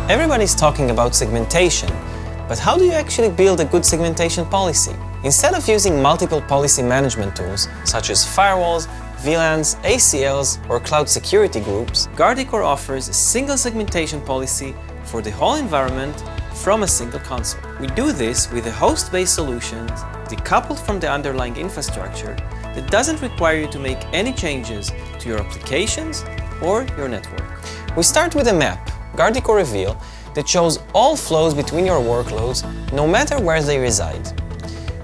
Everybody's talking about segmentation, but how do you actually build a good segmentation policy? Instead of using multiple policy management tools, such as firewalls, VLANs, ACLs, or cloud security groups, Guardicore offers a single segmentation policy for the whole environment from a single console. We do this with a host-based solution decoupled from the underlying infrastructure that doesn't require you to make any changes to your applications or your network. We start with a map, Guardicore Reveal, that shows all flows between your workloads, no matter where they reside.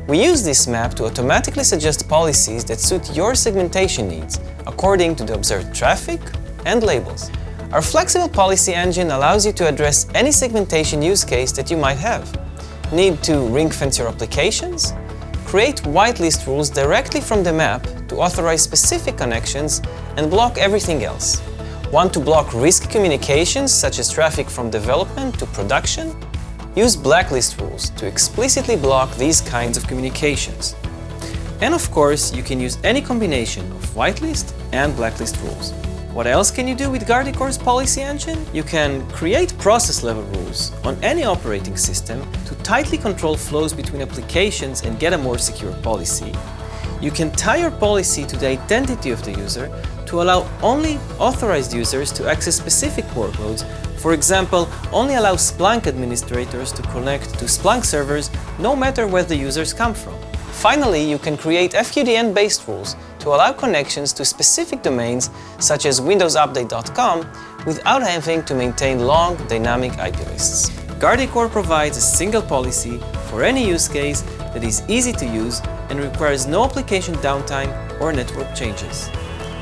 We use this map to automatically suggest policies that suit your segmentation needs, according to the observed traffic and labels. Our flexible policy engine allows you to address any segmentation use case that you might have. Need to ring-fence your applications? Create whitelist rules directly from the map to authorize specific connections and block everything else. Want to block risky communications such as traffic from development to production? Use blacklist rules to explicitly block these kinds of communications. And of course, you can use any combination of whitelist and blacklist rules. What else can you do with Guardicore's policy engine? You can create process-level rules on any operating system to tightly control flows between applications and get a more secure policy. You can tie your policy to the identity of the user to allow only authorized users to access specific workloads. For example, only allow Splunk administrators to connect to Splunk servers no matter where the users come from. Finally, you can create FQDN-based rules to allow connections to specific domains such as windowsupdate.com without having to maintain long, dynamic IP lists. Guardicore provides a single policy for any use case that is easy to use and requires no application downtime or network changes.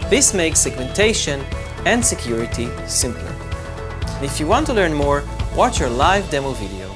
This makes segmentation and security simpler. And if you want to learn more, watch our live demo video.